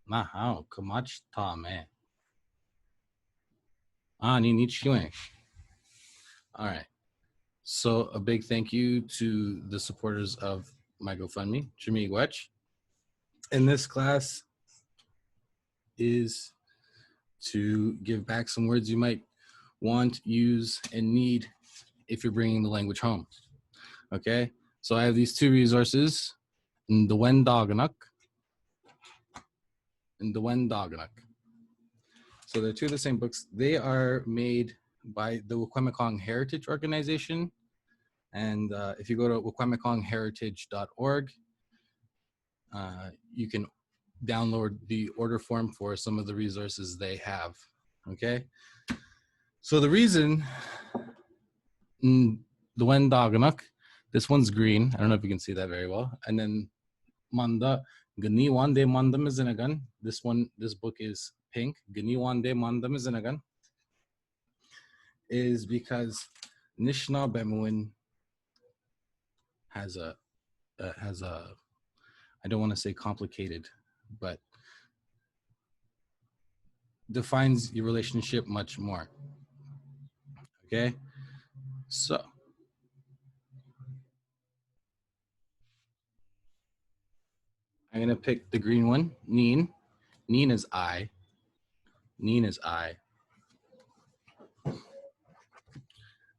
Mahao kamach tame. Ni nichiwe. All right. So a big thank you to the supporters of my GoFundMe, Jimmy Gwetch. And this class is to give back some words you might want, use, and need if you're bringing the language home. Okay, so I have these two resources, Nda-nwendaag-nak and Nda-nwendaag-nak. So they're two of the same books. They are made by the Wikwemikong Heritage Organization. And if you go to wikwemekongheritage.org, you can download the order form for some of the resources they have. Okay, so the reason Nda-nwendaag-nak, this one's green. I don't know if you can see that very well. And then Manda, Ganiwande Mandamizinagan. This book is pink. Ganiwande Mandamizinagan is because Anishinaabemowin has a I don't want to say complicated, but defines your relationship much more. Okay, so I'm gonna pick the green one. Neen. Neen is I. Neen is I.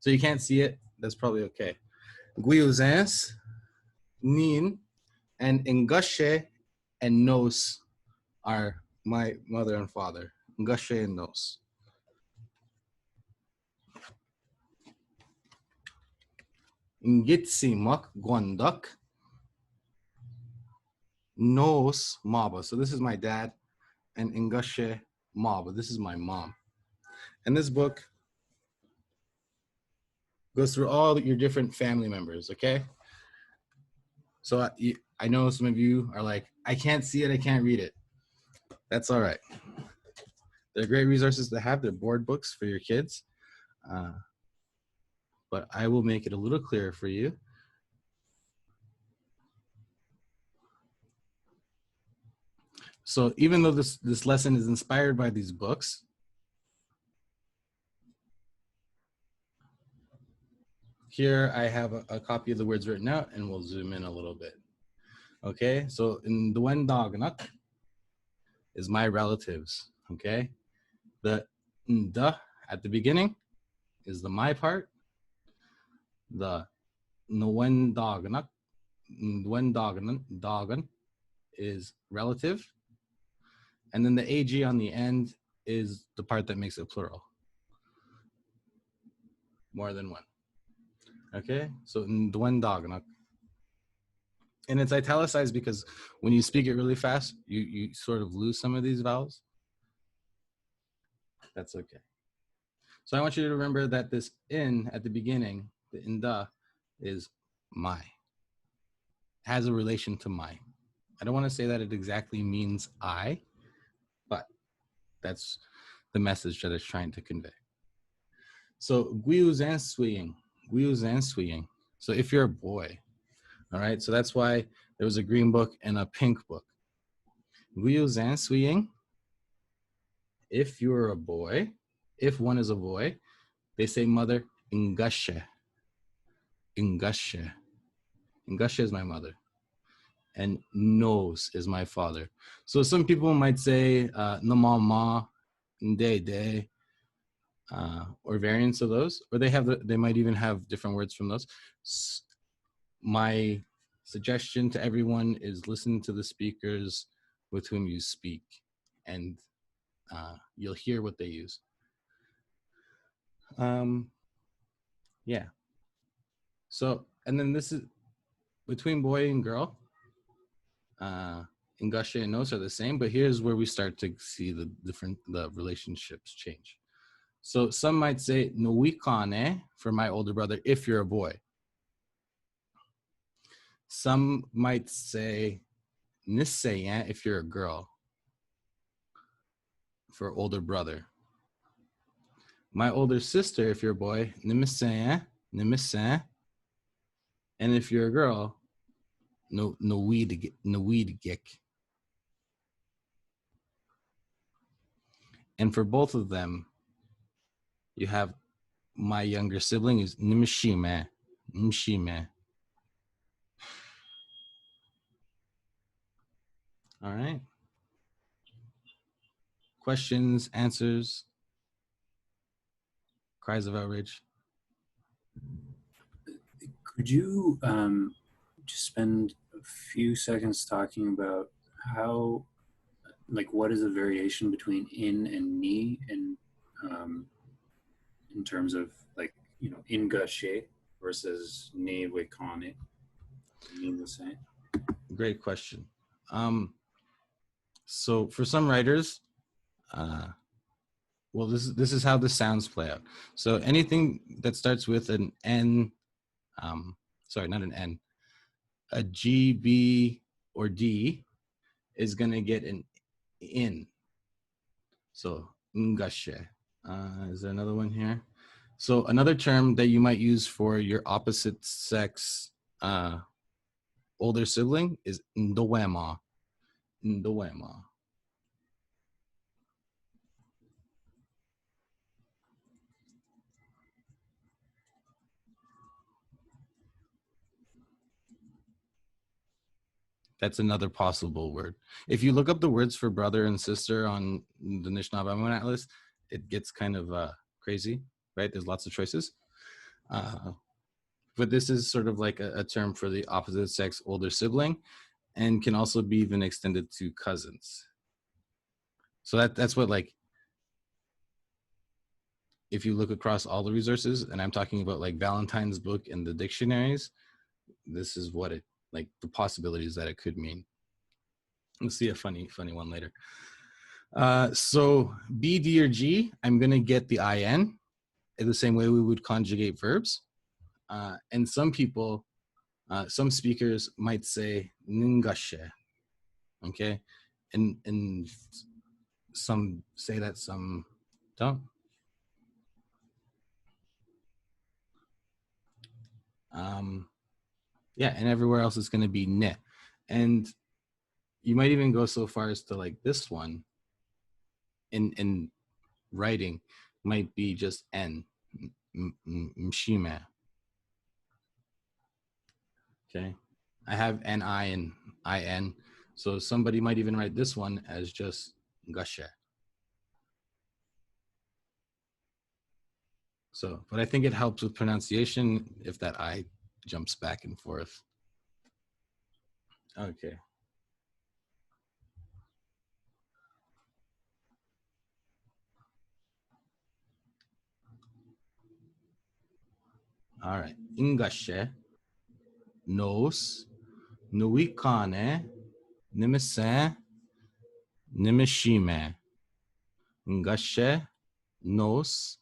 So you can't see it. That's probably okay. Guiuzans, Neen, and Ngushe and Nos are my mother and father. Ngushe and Nos. Ngitsimuk Gwanduk. Nos Maba. So this is my dad, and Ngushe Maba. This is my mom. And this book goes through all your different family members, okay? So I know some of you are like, I can't see it, I can't read it. That's all right. They're great resources to have. They're board books for your kids. But I will make it a little clearer for you. So even though this lesson is inspired by these books, here I have a copy of the words written out, and we'll zoom in a little bit. Okay, so in Nda-nwendaag-nak is my relatives, okay? The Nda at the beginning is the my part. The Nda-nwendaag-nak is relative. And then the AG on the end is the part that makes it plural. More than one. Okay, so Nda-nwendaag-nak. And it's italicized because when you speak it really fast, you sort of lose some of these vowels. That's okay. So I want you to remember that this in at the beginning, the Nda, is my. Has a relation to my. I don't want to say that it exactly means I, but that's the message that it's trying to convey. So guiuzan swiying. So if you're a boy, all right, so that's why there was a green book and a pink book. Guiuzan swiying. If you're a boy, if one is a boy, they say mother Ngushe. Ngushe. Ngushe is my mother. And Nos is my father. So some people might say Namama, Nde, or variants of those, or they might even have different words from those. My suggestion to everyone is listen to the speakers with whom you speak, and you'll hear what they use. Yeah. So, and then this is between boy and girl. Ngushe and Nos are the same, but here's where we start to see the relationships change. So some might say Nwikane for my older brother if you're a boy. Some might say Nisayan if you're a girl for older brother. My older sister if you're a boy, Nimisayan. And if you're a girl, Nwidgik. And for both of them, you have my younger sibling is Nimshime. Nimshime. All right. Questions, answers, cries of outrage. Could you just spend a few seconds talking about how, like, what is the variation between in and ni, and in terms of, like, you know, ingashe versus ne wekane mean the same? Great question. So for some writers, well, this is how the sounds play out. So anything that starts with an N, sorry, not an N, a G, B, or D is going to get an in. So ngashe. Is there another one here? So another term that you might use for your opposite sex older sibling is Nda-nwendaag-nak. Nda-nwendaag-nak. That's another possible word. If you look up the words for brother and sister on the Anishinaabemowin Atlas, it gets kind of crazy, right? There's lots of choices. But this is sort of like a term for the opposite sex older sibling, and can also be even extended to cousins. So that's what, like, if you look across all the resources, and I'm talking about like Valentine's book and the dictionaries, this is what it, like, the possibilities that it could mean. We'll see a funny one later. So B, D, or G, I'm going to get the IN in the same way we would conjugate verbs. And some people, some speakers might say ngashe, okay? And some say that, some don't. Yeah, and everywhere else is going to be ne. And you might even go so far as to, like, this one in writing might be just N, mshime. Okay, I have NI and IN, so somebody might even write this one as just gashe. So, but I think it helps with pronunciation if that I jumps back and forth. Okay. All right. Ingashe, nos, nuikane, nimese, nimeshime. Ingashe, nos,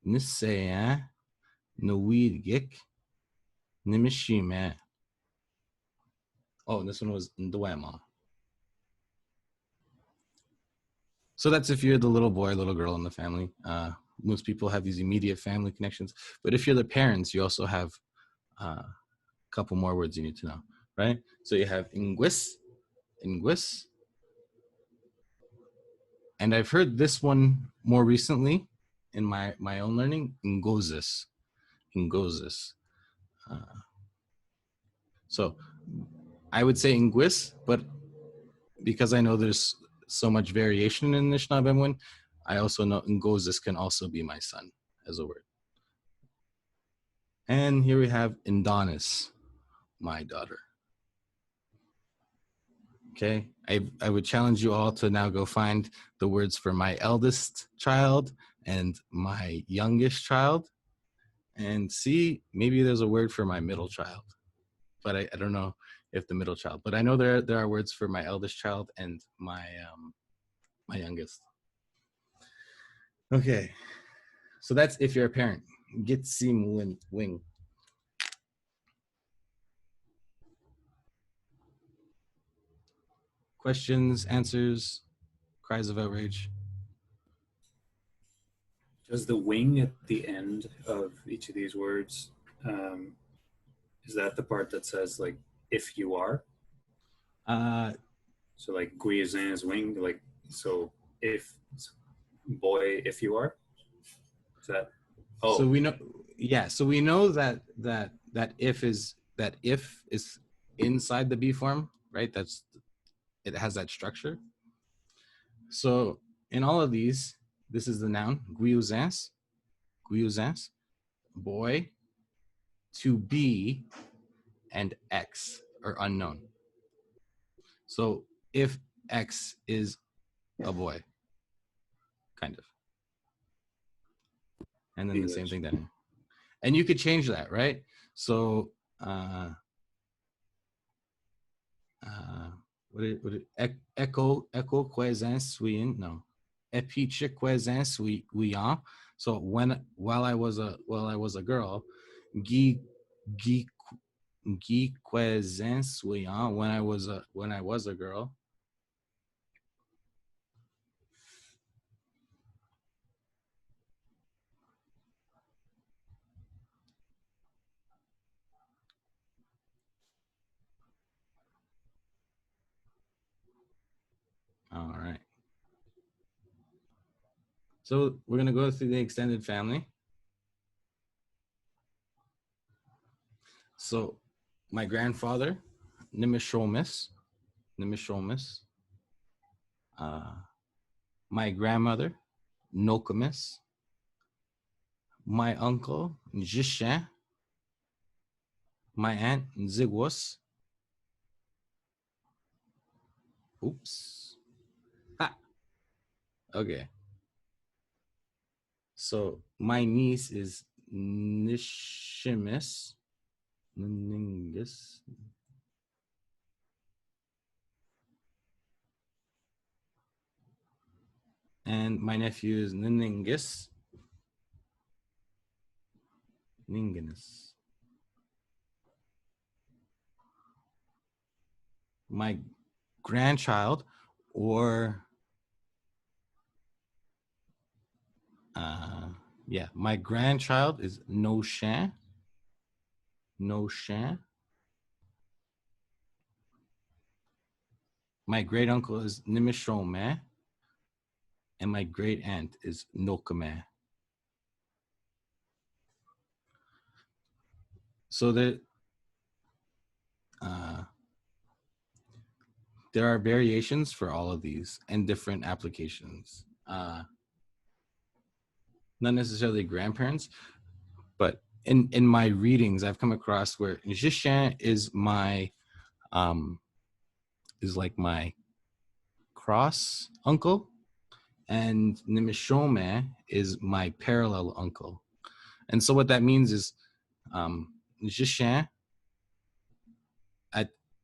niseye, nuigik, nimeshime. Oh, this one was Nda-nwendaag-nak. So that's if you're the little boy, little girl in the family. Most people have these immediate family connections. But if you're the parents, you also have a couple more words you need to know, right? So you have ingwis, ingwis. And I've heard this one more recently in my own learning, ngozis, ngozis. So I would say ingwis, but because I know there's so much variation in Anishinaabe, I also know ngozis can also be my son as a word. And here we have Indonis, my daughter. Okay, I would challenge you all to now go find the words for my eldest child and my youngest child, and see, maybe there's a word for my middle child. But I don't know if the middle child, but I know there are words for my eldest child and my youngest. Okay, so that's if you're a parent. Get sim wing. Questions, answers, cries of outrage. Does the wing at the end of each of these words, is that the part that says, like, if you are? So like guizin is wing, like, so if boy if you are? Is that? So Oh, we know, yeah. So we know that if is inside the B form, right? It has that structure. So in all of these, this is the noun guiuzans, boy, to be, and X are unknown. So if X is a boy, kind of, and then the same thing then, and you could change that, right? So what it echo quaisance no epiche quaisance we are. So while I was a girl, gi gi gi quaisance we are when I was a girl. All right. So we're gonna go through the extended family. So my grandfather, Nimishomis. My grandmother, Nokomis. My uncle, Njishan. My aunt, Nzigwas. Oops. Ha. Okay. So my niece is Nishimis. Ningus. And my nephew is Ningus. Ninginus. My grandchild, or my grandchild is Noshan. My great uncle is Nimishome, and my great aunt is Nokame. So there are variations for all of these and different applications. Not necessarily grandparents, but in my readings, I've come across where Jishan is like my cross uncle, and Nimishome is my parallel uncle. And so what that means is Jishan,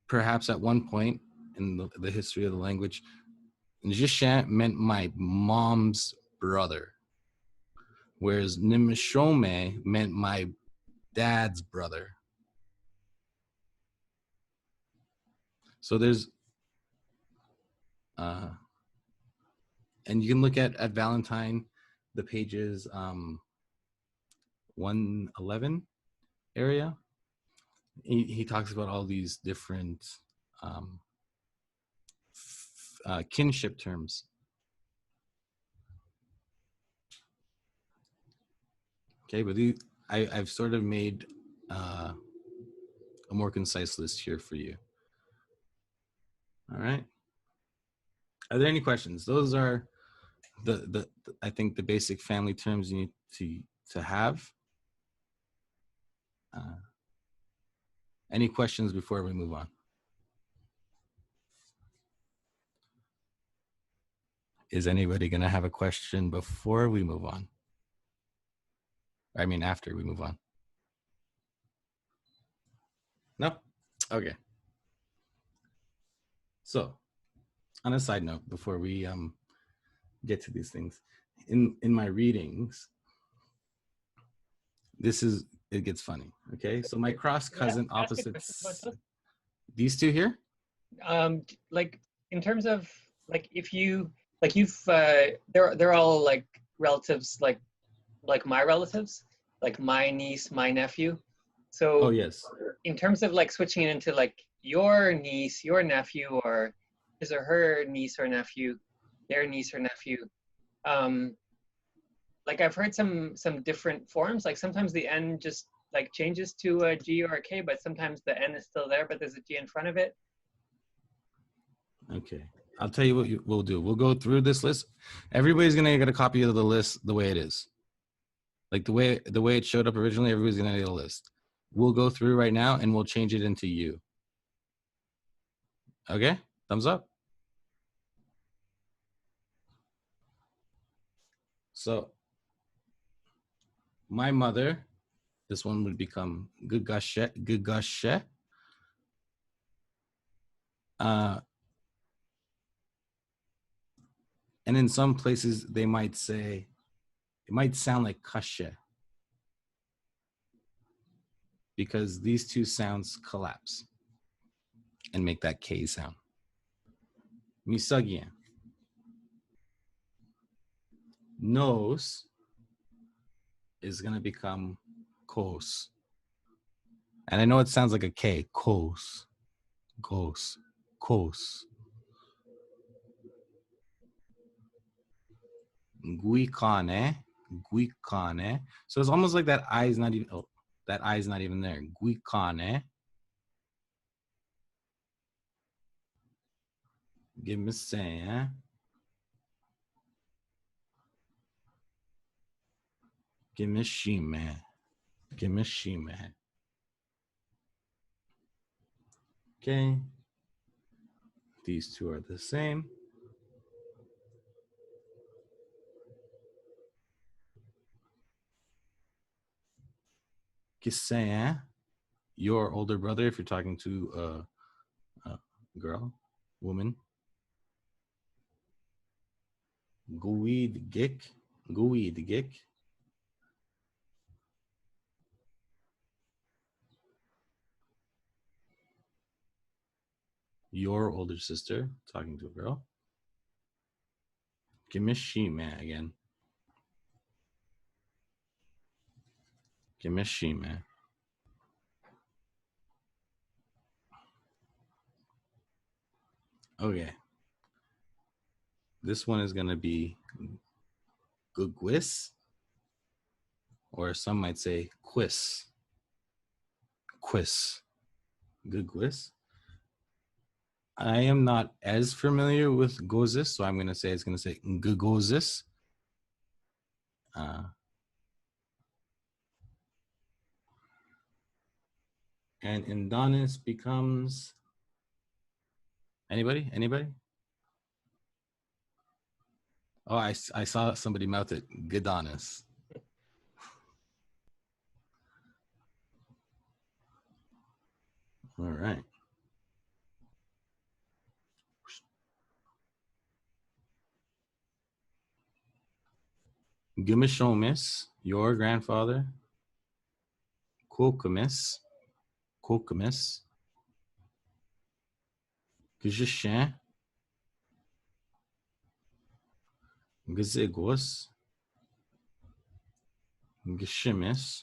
perhaps at one point in the history of the language, Jishan meant my mom's brother, whereas Nimishome meant my dad's brother. So there's and you can look at Valentine, the pages 111 area. He talks about all these different kinship terms. Okay, but I've sort of made a more concise list here for you. All right. Are there any questions? Those are the I think the basic family terms you need to have. Any questions before we move on? Is anybody going to have a question before we move on? I mean, after we move on? No? Okay. So, on a side note, before we get to these things, in my readings, it gets funny. Okay, so my cross cousin opposites, these two here. Like in terms of like if you like you've they're all like relatives, like my relatives, like my niece, my nephew. So oh yes, in terms of like switching it into like your niece, your nephew, or his or her niece or nephew, their niece or nephew, like I've heard some different forms. Like sometimes the N just like changes to a G or a K, but sometimes the N is still there, but there's a G in front of it. Okay. I'll tell you what we'll do. We'll go through this list. Everybody's gonna get a copy of the list the way it is. Like the way it showed up originally, everybody's gonna get a list. We'll go through right now and we'll change it into you. Okay? Thumbs up. So my mother, this one would become Gugashe. And in some places they might say, it might sound like kashe, because these two sounds collapse and make that K sound. Misagian. Nose is gonna become kos. And I know it sounds like a K, kos, kos, kos. Guikane, guikane. So it's almost like that I is not even, oh, that I is not even there. Guikane. Give me a say, Give me shime. Give me shime. Okay. These two are the same. Kisayan, your older brother, if you're talking to a girl, woman. Guid gik, guid gik. Your older sister, talking to a girl. Kimishime again. Kimishime. Okay. This one is going to be gugwis, or some might say quis. Quis. Gugwis. I am not as familiar with gozis, so I'm going to say it's going to say gugozis. And Indonis becomes anybody? Oh, I saw somebody mouth it. Gidonis. All right. Gimishomis, your grandfather. Kokomis. Gijishan. Gizigos. Gishimis.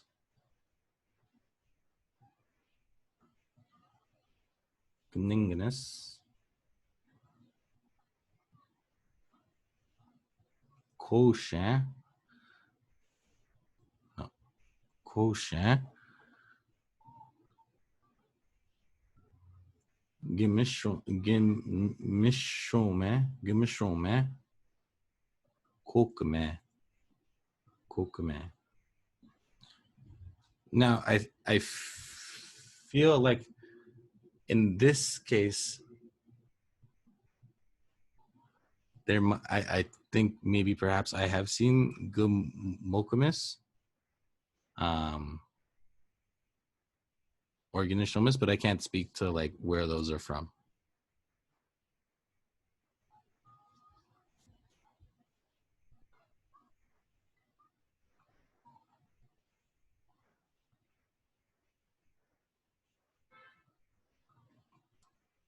Gninganis. Koshan. Koshan. Gimishome. Kokame. Now, I feel like in this case, I think maybe perhaps I have seen Gumokamis, or Ganishomis, but I can't speak to like where those are from.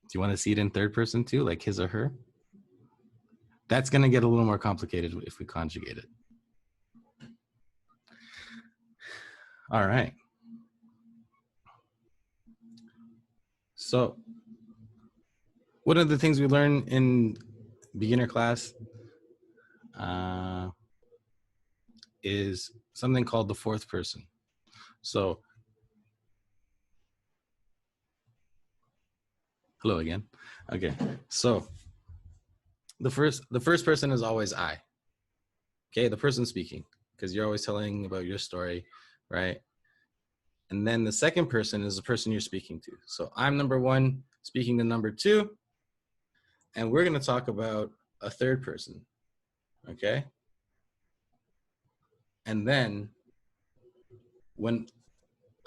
Do you want to see it in third person too, like his or her? That's going to get a little more complicated if we conjugate it. All right. So one of the things we learn in beginner class is something called the fourth person. So, hello again. Okay, so the first person is always I. Okay, the person speaking, because you're always telling about your story, right? And then the second person is the person you're speaking to. So I'm number one speaking to number two, and we're going to talk about a third person, okay? And then when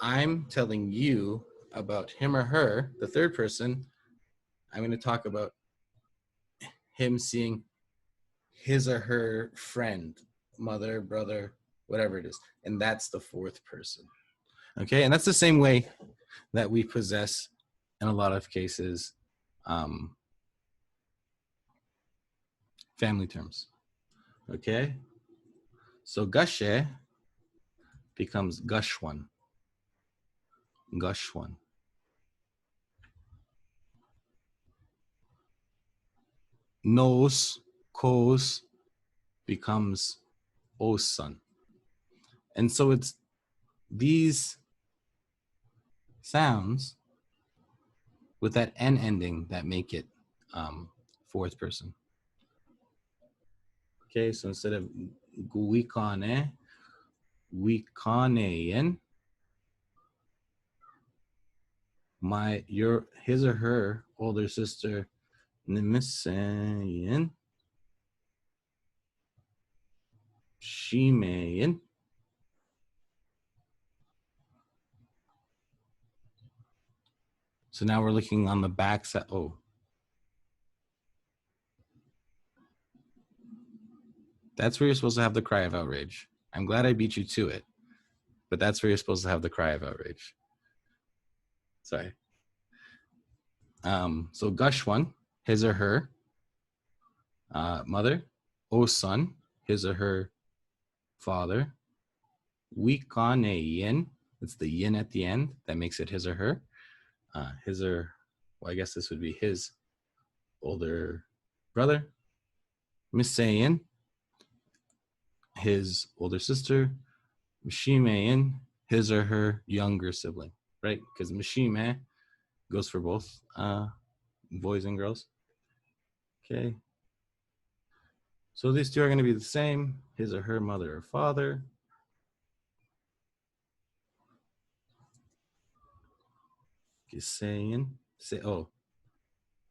I'm telling you about him or her, the third person, I'm going to talk about him seeing his or her friend, mother, brother, whatever it is. And that's the fourth person. Okay, and that's the same way that we possess, in a lot of cases, family terms. Okay, so gashe becomes gushwan. Gushwan. Nos, kos becomes osun. And so it's these sounds with that N ending that make it fourth person. Okay, so instead of guikane, wikaneyen, his or her older sister Nimisayen, Shimayen, so now we're looking on the back side. Oh, that's where you're supposed to have the cry of outrage. I'm glad I beat you to it, but that's where you're supposed to have the cry of outrage. Sorry. So Gushwan, his or her mother. Osun, his or her father. Wikaneyen, it's the yin at the end that makes it his or her. His or, well, I guess this would be his older brother. Misayen, his older sister. Mishimeyen, his or her younger sibling, right? Because Mishime goes for both boys and girls. Okay. So these two are going to be the same, his or her mother or father. Gisayen, say, oh,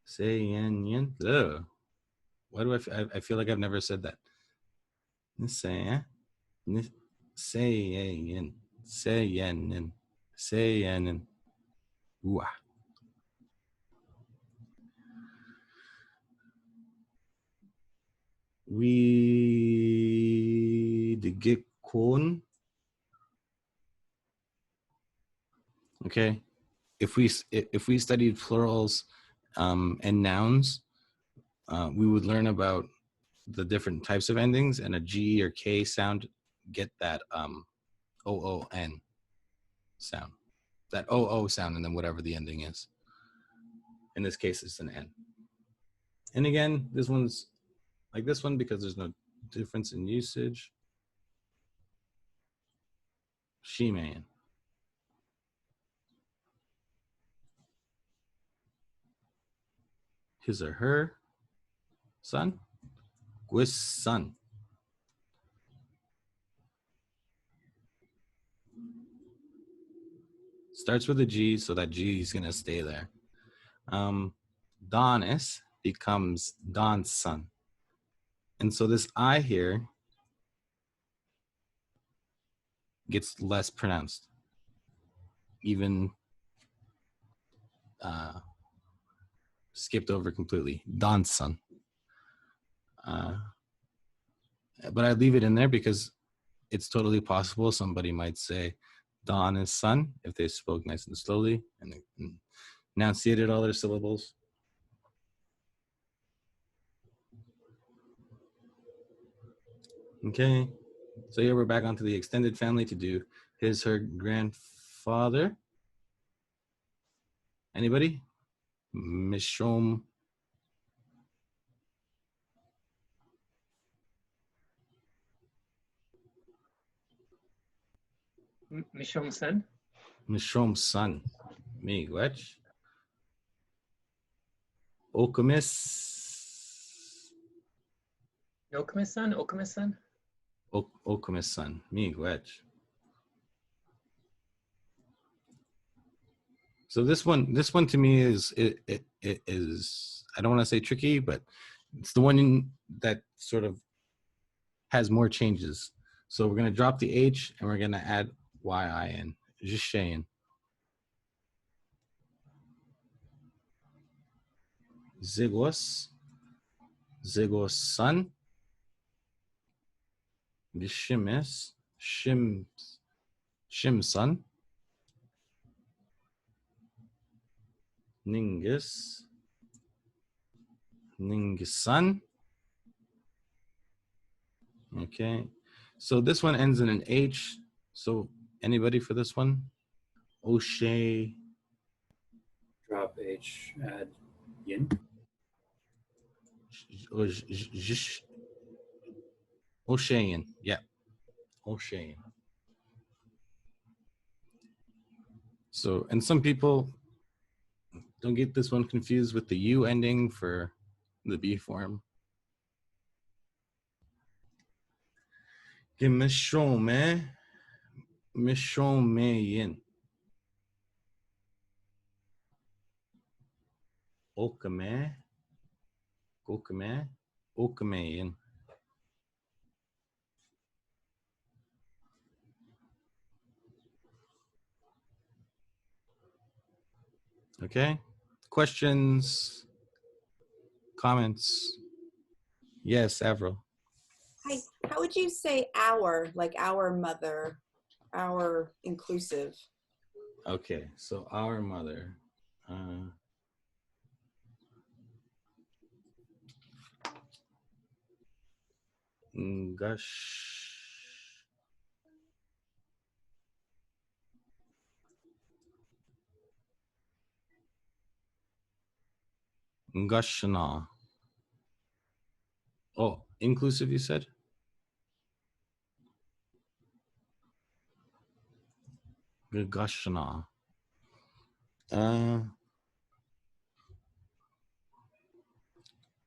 Sayen, ugh. Why do I feel like I've never said that? Nisayen, Sayen, Sayen, Sayen, Wah. We the get corn. Okay, if we studied plurals and nouns, we would learn about the different types of endings, and a G or K sound get that OON sound, that OO sound, and then whatever the ending is. In this case, it's an N. And again, this one's like this one because there's no difference in usage. She-man. His or her son. Gwis son. Starts with a G, so that G is gonna stay there. Donis becomes Don's son. And so this I here gets less pronounced, even skipped over completely. Don's son. But I leave it in there because it's totally possible somebody might say Don is son if they spoke nice and slowly and enunciated all their syllables. Okay, so here we're back onto the extended family to do his, her grandfather. Anybody? Mishom. Mishom-san. Mishrom sun. Miigwech. Okamis. Okamis-san. Okamis-san. Okamis sun. Miigwech. So this one to me is it is, I don't want to say tricky, but it's the one that sort of has more changes. So we're gonna drop the H and we're gonna add YIN. Just saying. Zygos sun. Vishimis shim sun. Ningus sun. Okay, so this one ends in an H. So anybody for this one? O'Shea. Drop H, add yin. O'Sheain. Yeah. O'Sheain. So, and some people don't get this one confused with the U ending for the B form. Mishome yin. Okame yin. Okay. Questions? Comments? Yes, Avril. Hi, how would you say our, like our mother, our inclusive? Okay, so our mother. Ngashna. Oh, inclusive, you said? Gashna.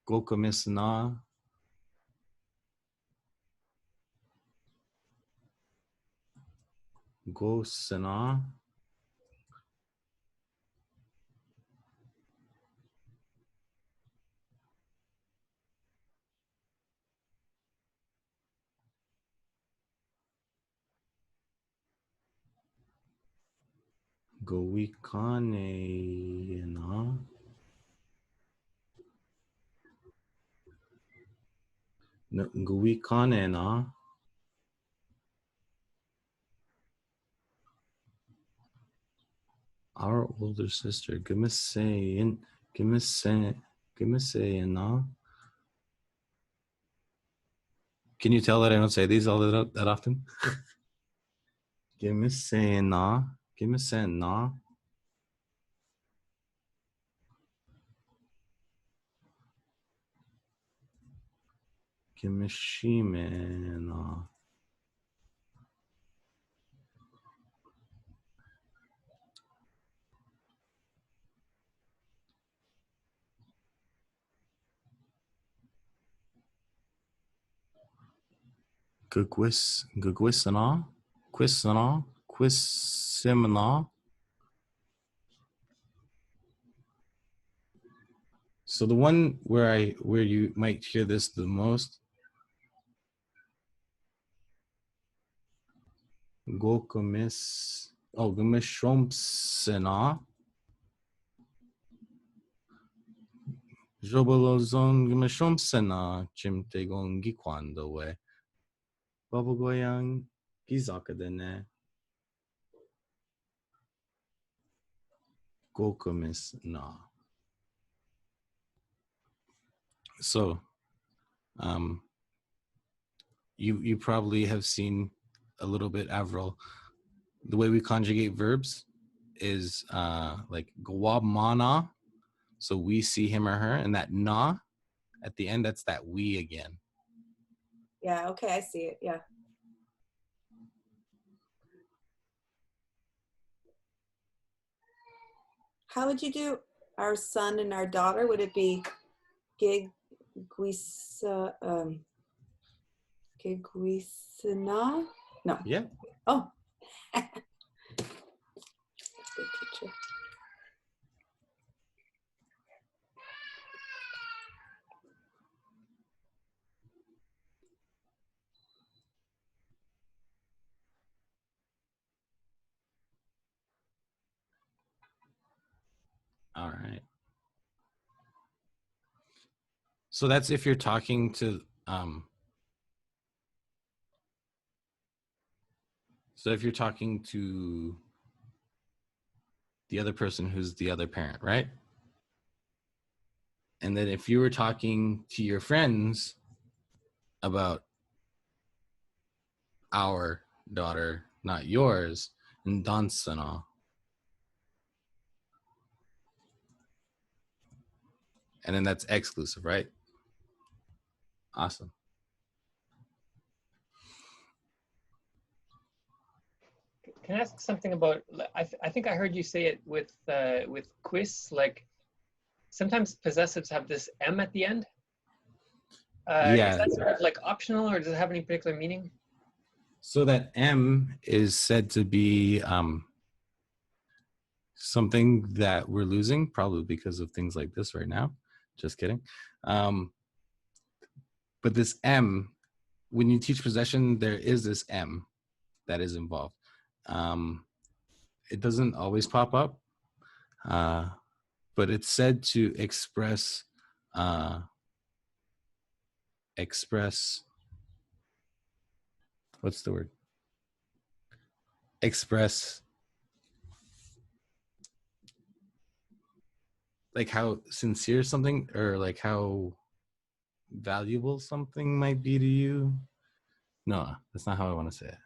Gokamisna. Gosana. Gowikanena. Gowikanena. Our older sister. Gimisayana. Can you tell that I don't say these all that often? Gimisayana. Gimisayana. Kimishimena. Gugwisana. Quisimana. So the one where you might hear this the most, Gumishrompsena. Jobolozon Gumishrompsena Chimtegongi Kwandowe. Babagoyang Gizakadene. Gokumisna. So, you probably have seen a little bit, Avril. The way we conjugate verbs is like gwabmana. So we see him or her, and that na at the end, that's that we again. Yeah, okay, I see it, yeah. how would you do our son and our daughter? Would it be gig guisa giguisana? No. Yeah. Oh. That's good, teacher. All right. So that's if you're talking to so if you're talking to the other person who's the other parent, right? And then if you were talking to your friends about our daughter, not yours, Nda-nwendaag-nak. And then that's exclusive, right? Awesome. Can I ask something about? I think I heard you say it with quiz. Like sometimes possessives have this M at the end. Yeah. Is that sort of like optional, or does it have any particular meaning? So that M is said to be something that we're losing, probably because of things like this right now. Just kidding. But this M, when you teach possession, there is this M that is involved. It doesn't always pop up, but it's said to express what's the word? Express like how sincere something or like how valuable something might be to you. No, that's not how I want to say it.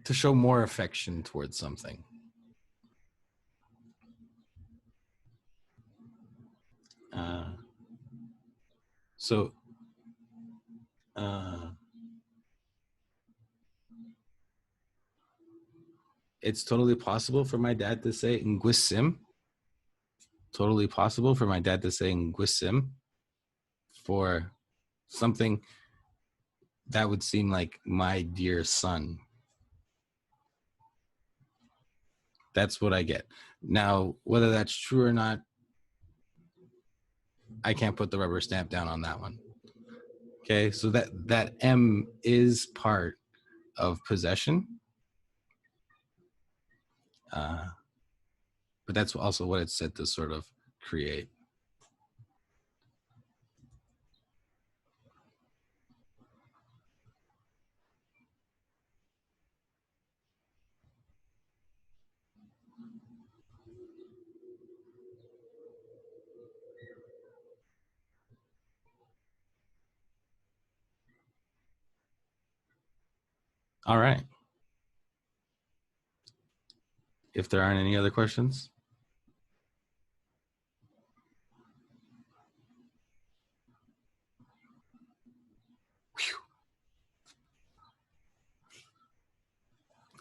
To show more affection towards something. So it's totally possible for my dad to say ngwisim. Totally possible for my dad to say ngwisim for something that would seem like my dear son. That's what I get. Now, whether that's true or not, I can't put the rubber stamp down on that one. Okay, so that M is part of possession. But that's also what it's said to sort of create. All right. If there aren't any other questions.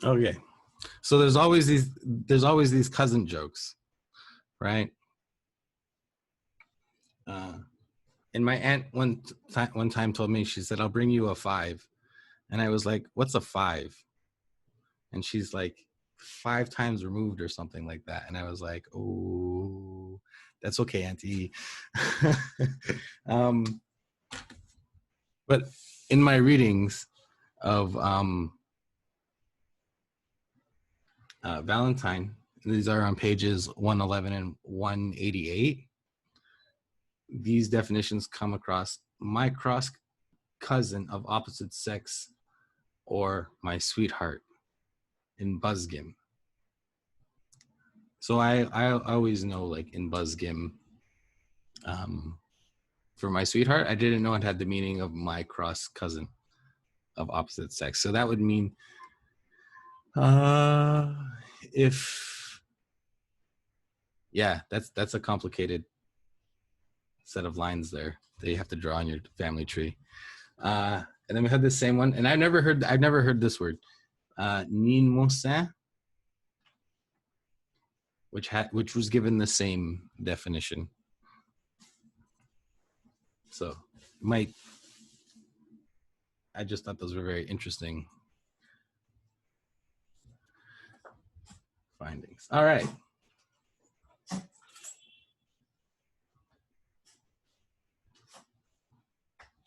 Okay. So there's always these cousin jokes, right? And my aunt one time told me, she said, "I'll bring you a 5." And I was like, "What's a 5?" And she's like, 5 times removed or something like that. And I was like, "Oh, that's okay, Auntie." But in my readings of Valentine, these are on pages 111 and 188. These definitions come across my cross cousin of opposite sex or my sweetheart in Buzzgim. So I always know, like in Buzzgim, for my sweetheart, I didn't know it had the meaning of my cross cousin of opposite sex. So that would mean that's a complicated set of lines there. that you have to draw on your family tree. And then we had the same one, and I've never heard this word, ninmosa, which was given the same definition. So I just thought those were very interesting findings. All right.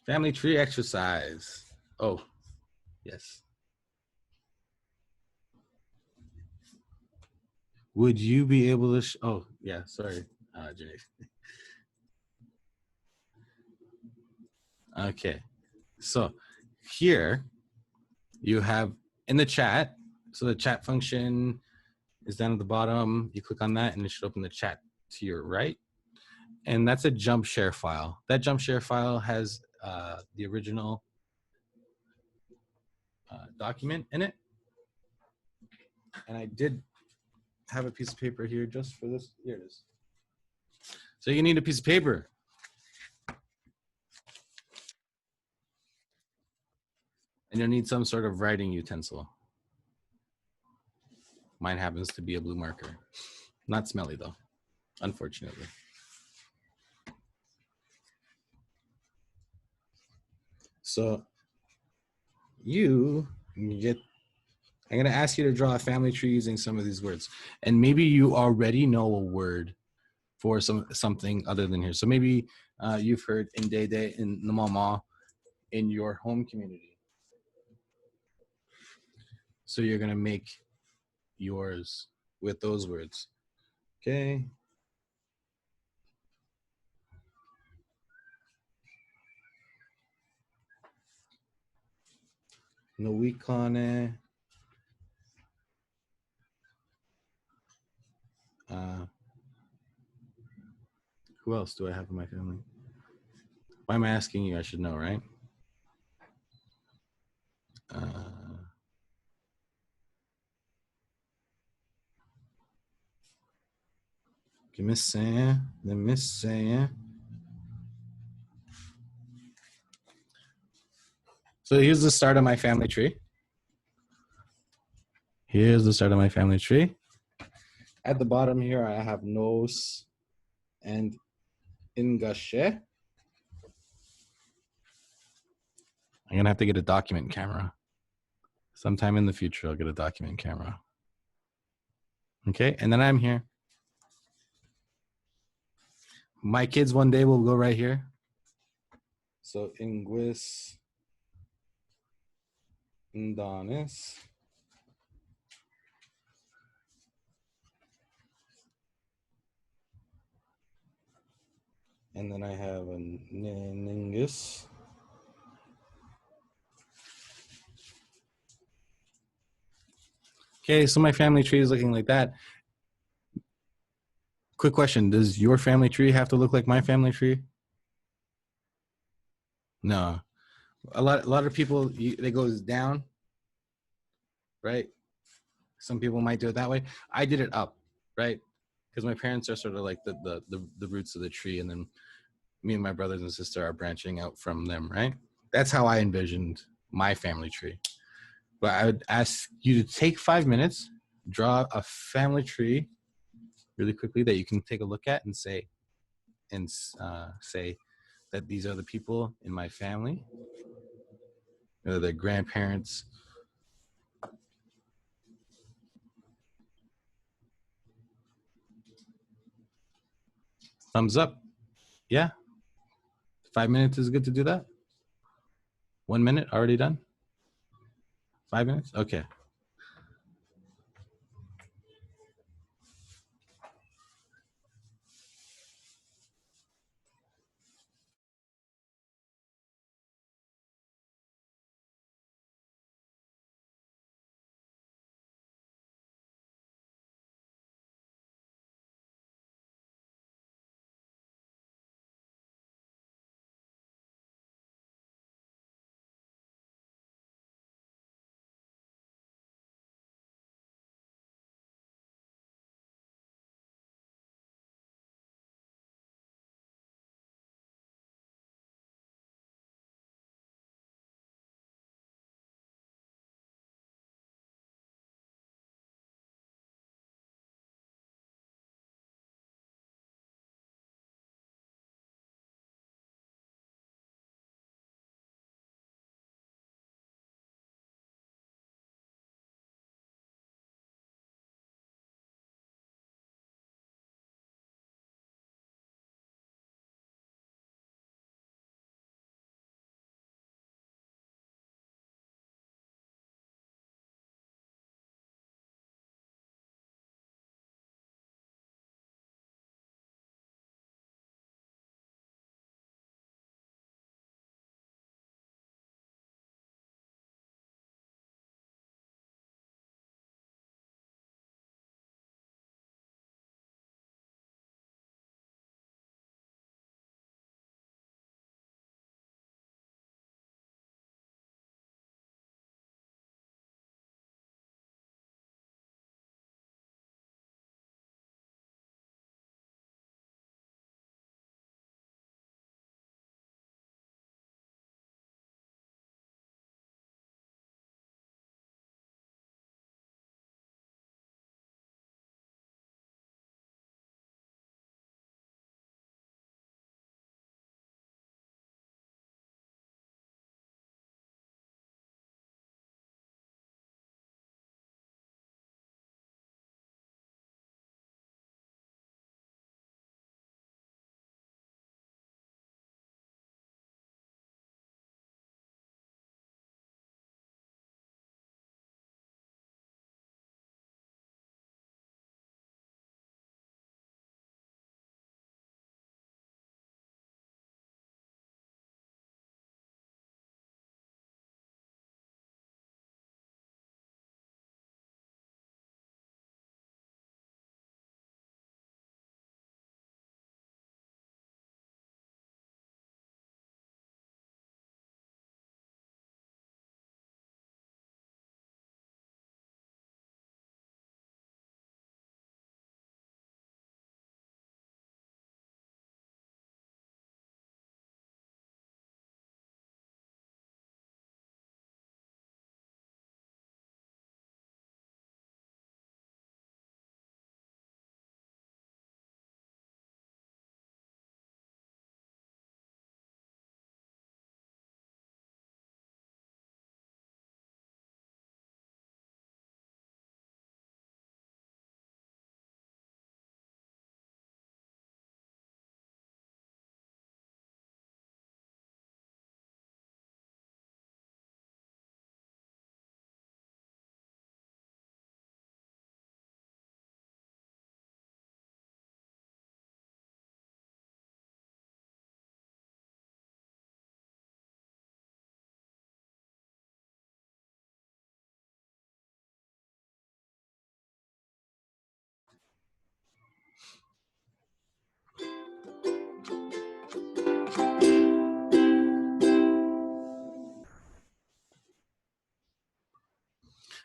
Family tree exercise. Oh, yes. Would you be able to? Oh, yeah. Sorry, Janae. Okay. So here you have in the chat. So the chat function is down at the bottom. You click on that, and it should open the chat to your right. And that's a jump share file. That jump share file has the original document in it. And I did have a piece of paper here just for this. Here it is. So you need a piece of paper. And you'll need some sort of writing utensil. Mine happens to be a blue marker. Not smelly though, unfortunately. So I'm gonna ask you to draw a family tree using some of these words. And maybe you already know a word for something other than here. So maybe you've heard Ndede and Namama in your home community. So you're gonna make yours with those words. Okay. Nawikane. Who else do I have in my family? Why am I asking you? I should know, right? Let me say. So here's the start of my family tree. Here's the start of my family tree. At the bottom here, I have Nos and Ingashe. I'm gonna have to get a document camera. Sometime in the future, I'll get a document camera. Okay, and then I'm here. My kids one day will go right here. So Ingwis, Ndonis. And then I have a Ningus. Okay, so my family tree is looking like that. Quick question, does your family tree have to look like my family tree? No. A lot of people, they goes down, right? Some people might do it that way. I did it up, right? Because my parents are sort of like the roots of the tree, and then me and my brothers and sister are branching out from them, right? That's how I envisioned my family tree. But I would ask you to take 5 minutes, draw a family tree really quickly that you can take a look at and say that these are the people in my family, whether they're grandparents. Thumbs up. Yeah. 5 minutes is good to do that. 1 minute already done. 5 minutes. Okay.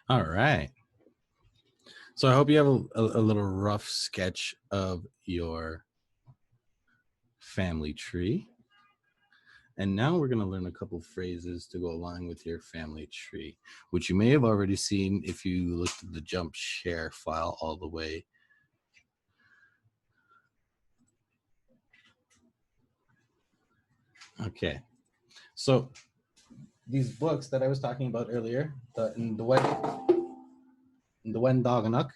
All right. So I hope you have a little rough sketch of your family tree. And now we're going to learn a couple phrases to go along with your family tree, which you may have already seen if you looked at the jump share file all the way. Okay. So these books that I was talking about earlier, the Nda-nwendaag-nak,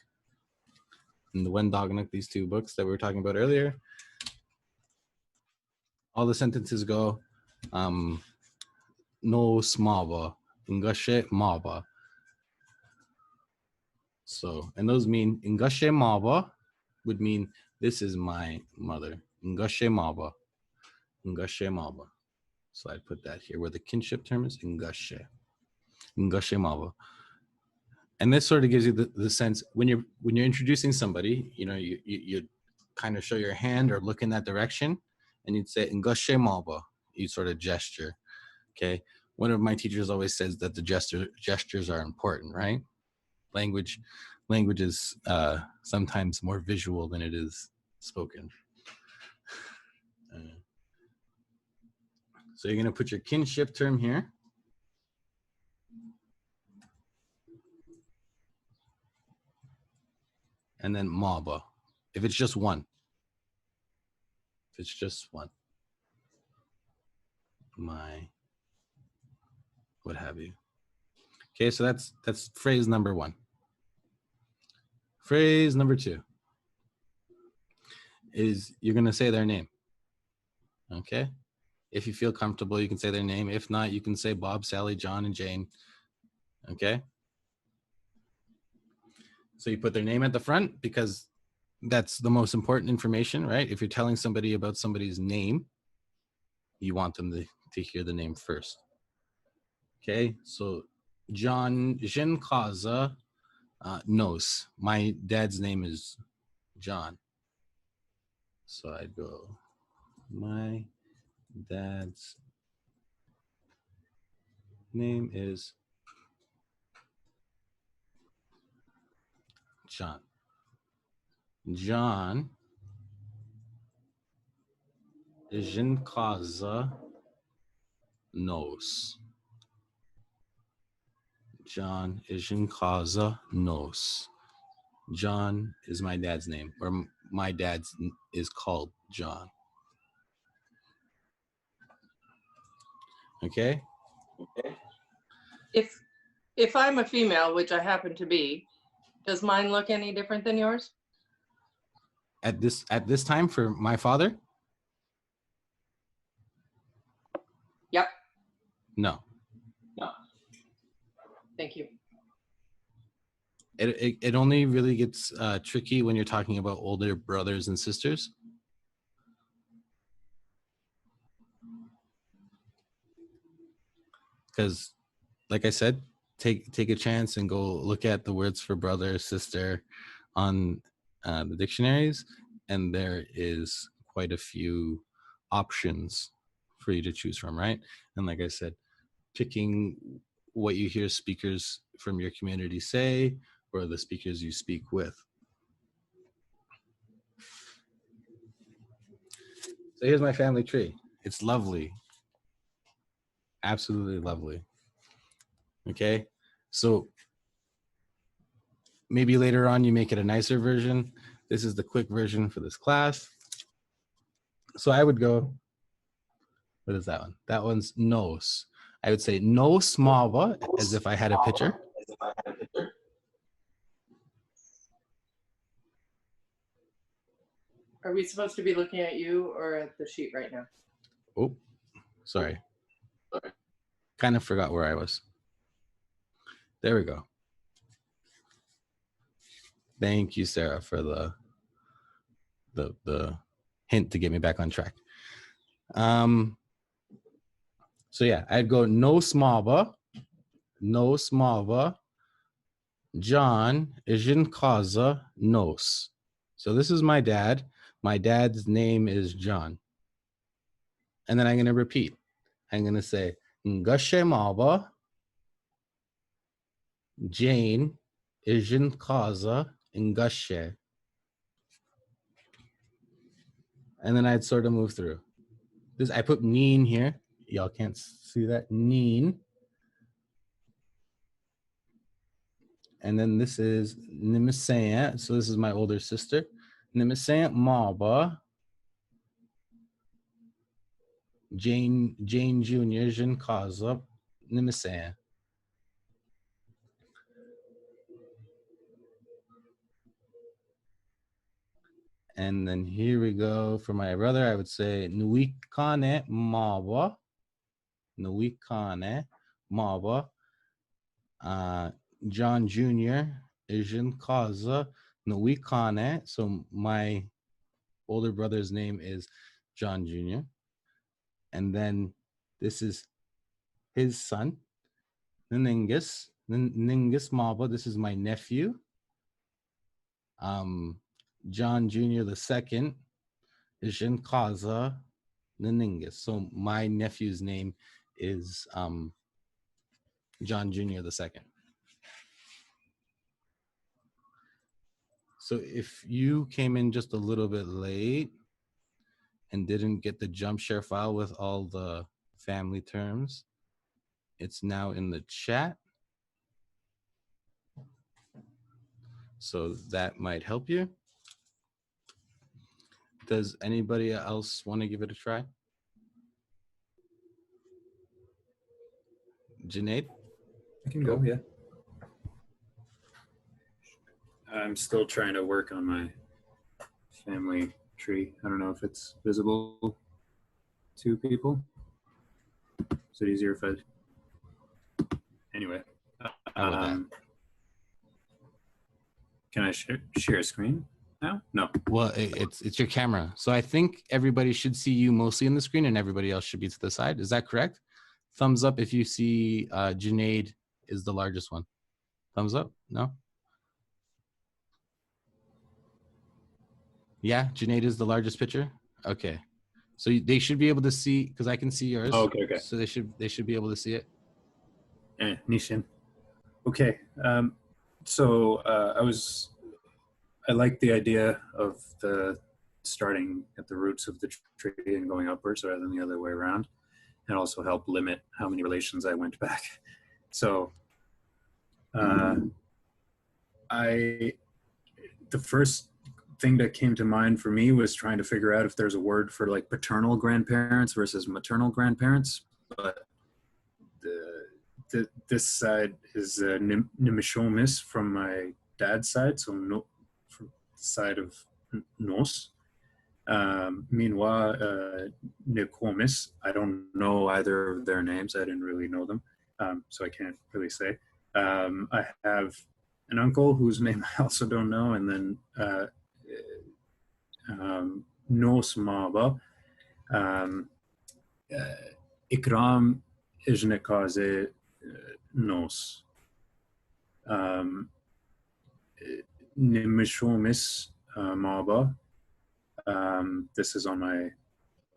these two books that we were talking about earlier, all the sentences go, no smaba, ngashe maba. So, and those mean, ngashe maba would mean, this is my mother. Ngashe maba, ngashe maba. So I put that here where the kinship term is ngashe, ngashe maba. And this sort of gives you the sense when you're introducing somebody, you know, you kind of show your hand or look in that direction, and you'd say ngashe maba. You sort of gesture. Okay. One of my teachers always says that the gestures are important, right? Language is sometimes more visual than it is spoken. So you're going to put your kinship term here. And then maba, if it's just one. If it's just one. My, what have you. Okay, so that's phrase number one. Phrase number two is you're going to say their name. Okay? If you feel comfortable, you can say their name. If not, you can say Bob, Sally, John, and Jane. Okay? So you put their name at the front because that's the most important information, right? If you're telling somebody about somebody's name, you want them to hear the name first. Okay, so John Jinkaza knows. My dad's name is John. So I'd go, my dad's name is John. John Jinkaza knows. John Jinkaza knows. John is my dad's name, or my dad's is called John. Okay? If I'm a female, which I happen to be, does mine look any different than yours? At this time for my father? Yep. No. Thank you. It only really gets tricky when you're talking about older brothers and sisters. Because, like I said, take a chance and go look at the words for brother, sister on the dictionaries, and there is quite a few options for you to choose from, right? And like I said, picking what you hear speakers from your community say, or the speakers you speak with. So here's my family tree. It's lovely. Absolutely lovely. Okay, so maybe later on you make it a nicer version. This is the quick version for this class. So I would go, what is that one? That one's nose. I would say no smava, as if I had a picture. Are we supposed to be looking at you or at the sheet right now? Oh, sorry. Kind of forgot where I was. There we go. Thank you, Sarah, for the hint to get me back on track. So yeah, I'd go no smava, John Jinkaza nos. So this is my dad. My dad's name is John. And then I'm going to repeat. I'm going to say Ngashe Maba, Jane Ijin Kaza Ngushe. And then I'd sort of move through. This I put Neen here. Y'all can't see that. Neen. And then this is Nimisaya. So this is my older sister. Nimisaya Maba. Jane Jr. Jin Kaza Nimisaya. And then here we go for my brother. I would say Nuikane Maba. Nuikane Maba. John Jr. Ijin Kaza Nuikane. So my older brother's name is John Jr. And then this is his son, Ningus Maba. This is my nephew. John Jr. the second is Kaza Ningus. So my nephew's name is John Jr. the second. So if you came in just a little bit late and didn't get the jump share file with all the family terms, it's now in the chat. So that might help you. Does anybody else want to give it a try? Junaid? I can go, yeah. I'm still trying to work on my family tree. I don't know if it's visible to people. Is it easier if I... Anyway. How about that? Can I share a screen now? No. Well, it's your camera. So I think everybody should see you mostly in the screen and everybody else should be to the side. Is that correct? Thumbs up if you see Junaid is the largest one. Thumbs up? No? Yeah, Junaid is the largest picture? Okay. So they should be able to see, because I can see yours. Oh, okay, okay. So they should be able to see it. Nishin. Okay. So I like the idea of the starting at the roots of the tree and going upwards rather than the other way around, and also help limit how many relations I went back. So the first thing that came to mind for me was trying to figure out if there's a word for like paternal grandparents versus maternal grandparents, but this side is Nimishomis from my dad's side, so no, from the side of Nos. Meanwhile, Nikomis, I don't know either of their names. I didn't really know them, so I can't really say. I have an uncle whose name I also don't know, and then Nos Maba. Ikram Ijnekaze Nos. Nimishomis Maba. This is on my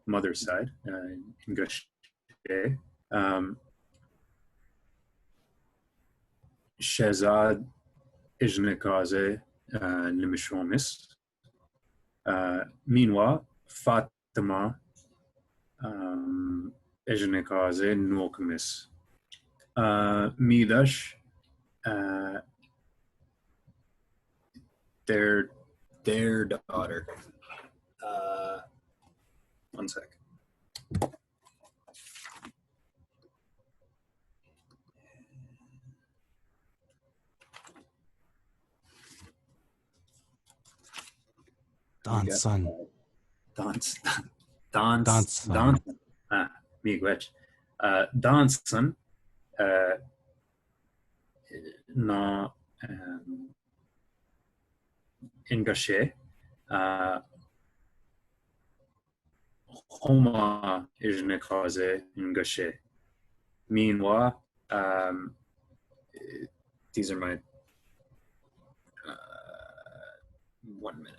mother's side, in Gushe. Shehzad Ijnekaze Nimishomis. Meanwhile, Fatima Ejnekaze Nuokamis. Midash, their daughter. One sec. Don's son. Don's son. Miigwech. Don's son. Na Ingashe. Homa Ijnekaze Ingashe. Meanwhile, these are my 1 minute.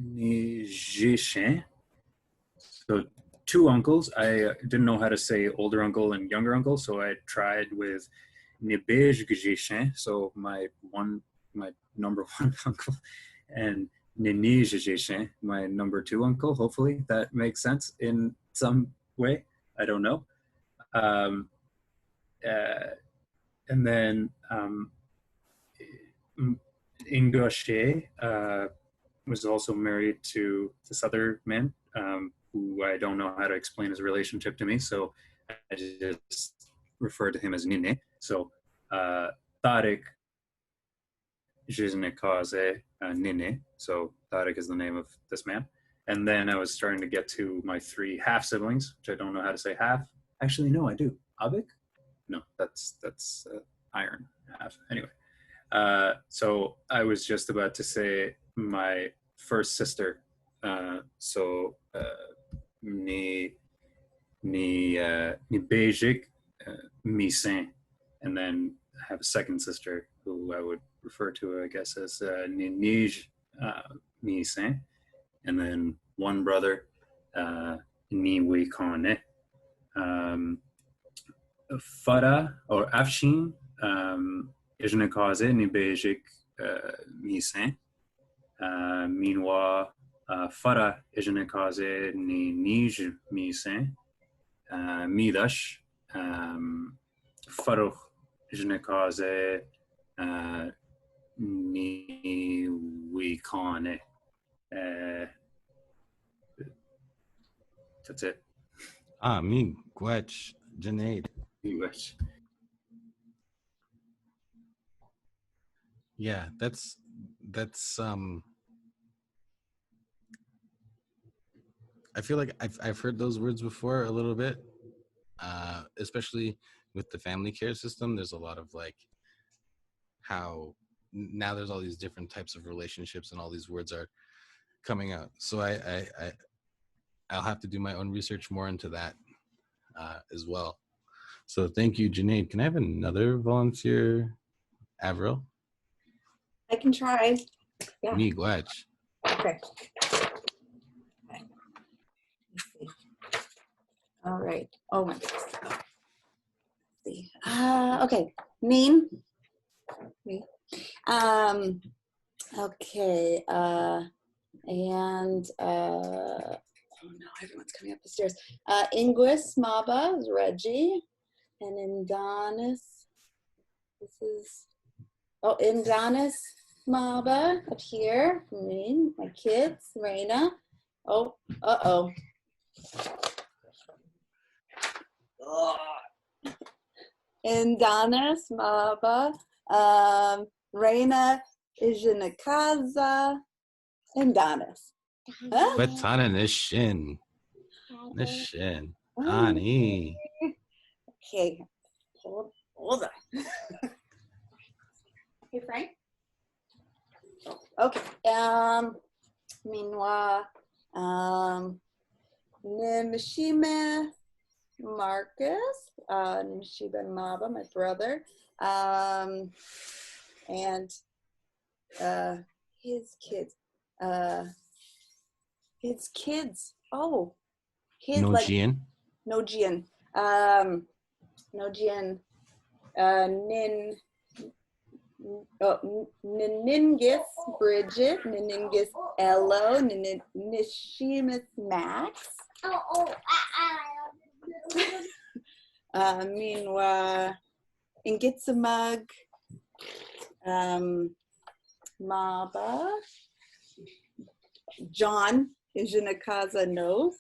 Nijishin. So two uncles. I didn't know how to say older uncle and younger uncle, so I tried with Nda-nwendaag-nak, so my number one uncle, and Nda-nwendaag-nak, my number two uncle. Hopefully that makes sense in some way. I don't know. And then Ingoshe was also married to this other man who I don't know how to explain his relationship to me, so I just refer to him as Nine. So Tariq Jisnekaze Nine. So Tariq is the name of this man. And then I was starting to get to my three half siblings, which I don't know how to say half. Actually, no, I do. Abik? No, that's iron half. Anyway, so I was just about to say my first sister. So ni Bejik Misin, and then I have a second sister who I would refer to, I guess, as ni Nij Misin, and then one brother, ni Wikane. Fara or Afshin Ijnekaze ni Bejik Misin. Meanwhile, Fara Ijnekaze ni Nij Misin. Midash Faruch Ijnekaze ni Wikane. That's it. Me, Gwetch, Junaid. Yeah, that's I feel like I've heard those words before a little bit, especially with the family care system. There's a lot of like how now there's all these different types of relationships and all these words are coming out. So I'll have to do my own research more into that as well. So thank you, Junaid. Can I have another volunteer, Avril? I can try. Yeah. Me, Gwetch. Okay. Let's see. All right. Oh my goodness. Let's see. Okay. Name. Me. Okay. And oh no, everyone's coming up the stairs. Ingwis Maba is Reggie, and Indonis. This is Indonis Maba up here for me, my kids, Raina. Oh, uh-oh. Indonis Maba, Raina Ijinakaza, Indonis. Betana Nishin. Nishin. Ani. Okay, hold on. Hey, Frank. Okay. Meanwhile, Nimishime Marcus, Nimishime Maba, my brother, and his kids. His kids. Oh, his Nojian. Nojian. Nojian. Nin. Niningis Bridget, Niningis Ello, Nishimus Max. Meanwhile, Ingitsamug, Maba, John Ijinakaza knows.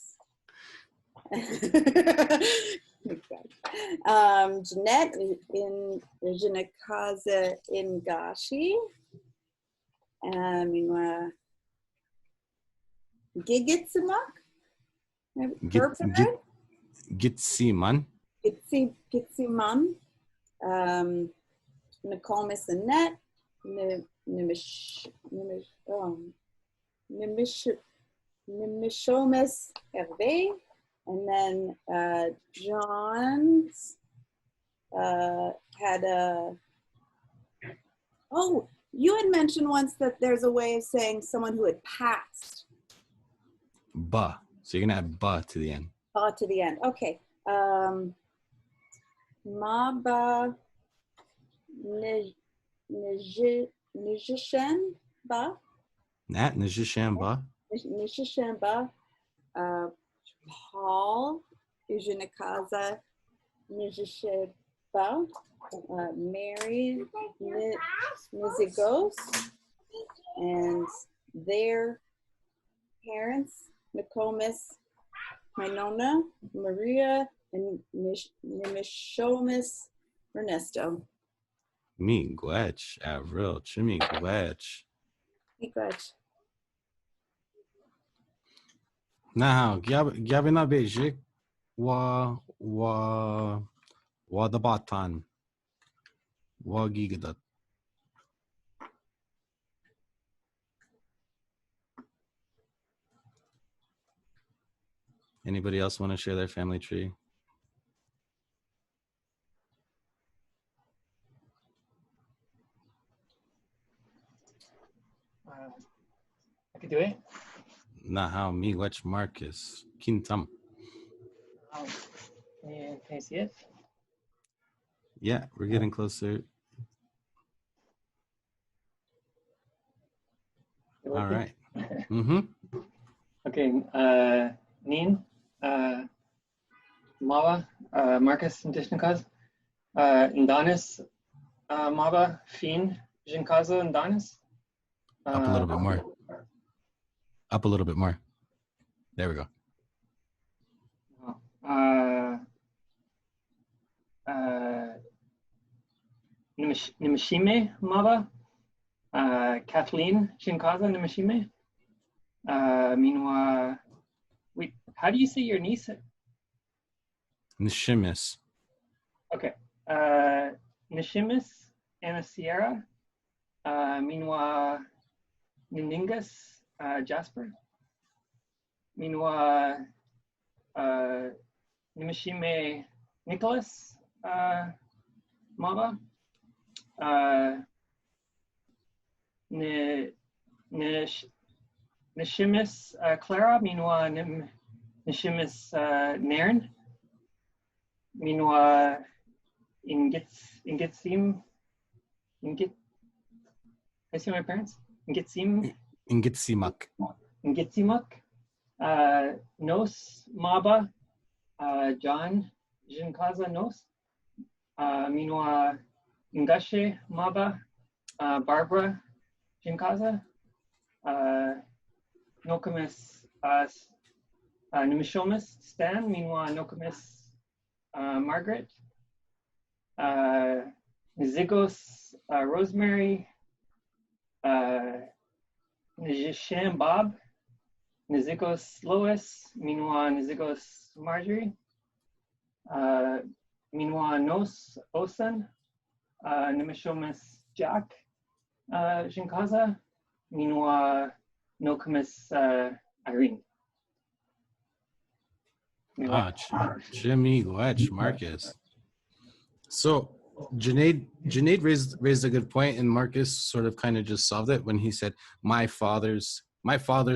Jeanette in Ijinakaza Ingashi. Meanwhile, Gigitsamak. Gitsiman. Gitsiman. Nicomas Annette. Nimishomis Hervé. And then John's had a, oh, you had mentioned once that there's a way of saying someone who had passed. Ba. So you're going to add ba to the end. ba to the end. Okay. Maba Nijishen ba. Nat Nijishamba. Nijishen ba. Paul Ujinakaza Nijisheba. Mary Nizigos. And their parents, Nokomis, Minona, Maria, and Nimishomis Ernesto. Me Gwetch, Avril, Chimmy Gwetch. Igwech. Now, Gavina Bejik, wa the Batan, wa Gigadat. Anybody else want to share their family tree? I could do it. Nah, me Gwetch Marcus, Kintam. Can you see it? Yeah, we're getting closer. All right. Mm-hmm. Okay. Nin, Mawa, Marcus Ndishnakaz, Ndonis, Maba, Fin, Jinkaza, Ndonis. Up a little bit more. Up a little bit more. There we go. Nimashime Maba, Kathleen Shinkaza Nimashime. Meanwhile, wait, how do you say your niece? Nishimis. Okay. Nishimis Anna Sierra. Meanwhile, Niningas Jasper. Meanwhile, Nimashime Nicholas Maba. Nishimis Clara. Meanwhile, Nishimis Nairn. Meanwhile, Ingitsim. I see my parents. Ingitsim. Ingitsimak. Ngitsimuk. Nos Maba. John Jinkaza Nos. Meanwhile, Ngashe Maba. Barbara Jinkaza. Nokomis Nimishomis Stan. Meanwhile, Nokomis Margaret. Nizigos Rosemary. Nijisham Bob. Nizigos Lois. Meanwhile, Nizigos Marjorie. Meanwhile, Nos Osan. Nimishomis Jack Jinkaza. Meanwhile, Nokomis Irene. Jimmy Gwetch Marcus. So Junaid raised a good point, and Marcus sort of kind of just solved it when he said my father's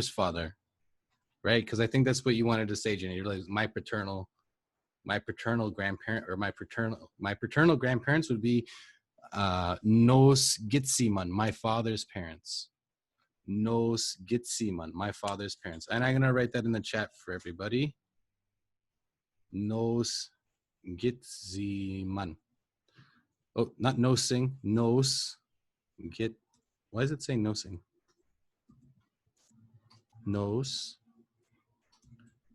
father, right? Because I think that's what you wanted to say, Junaid. You're like my paternal grandparent, or my paternal grandparents would be Nos Gitsiman, my father's parents. Nos Gitsiman, my father's parents. And I'm gonna write that in the chat for everybody. Nos Gitsiman. Oh, not nosing. Nos Git. Why does it say nosing? Nos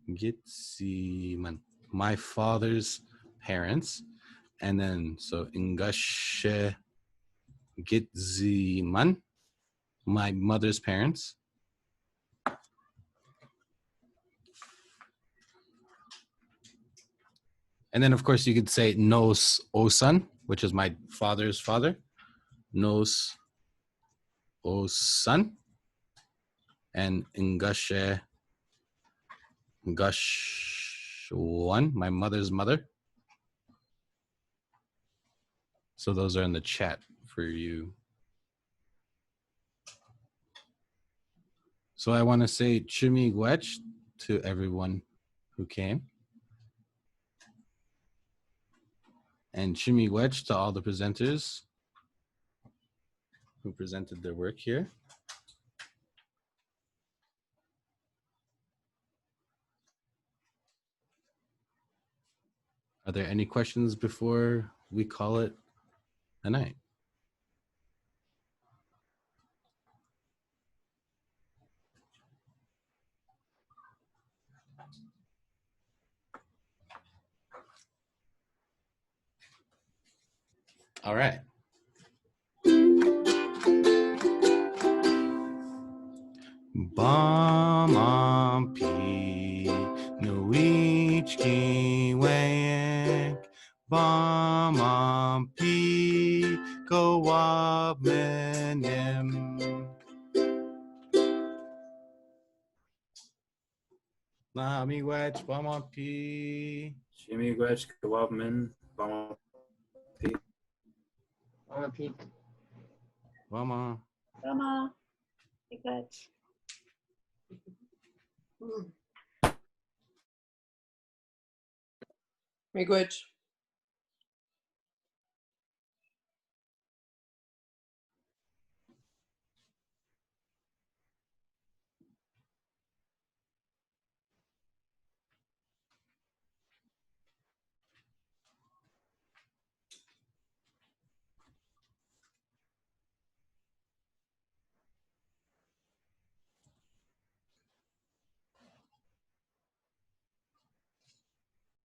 Gitsiman, my father's parents. And then so Ingashe Gitziman, my mother's parents. And then, of course, you could say Nos Osan, which is my father's father. Nos Osan. And Ngashe Ngashwan, my mother's mother. So those are in the chat for you. So I want to say Chimi Gwetch to everyone who came. And shimmy wedge to all the presenters who presented their work here. Are there any questions before we call it a night? All right. Bamampi Nuichki Wayek Bamampi Gowabmenim Nami Wedge Bamampi Shimi Gwech Kawabman Bama On a peak. Bama. Rama. Big wedge. Miigwech.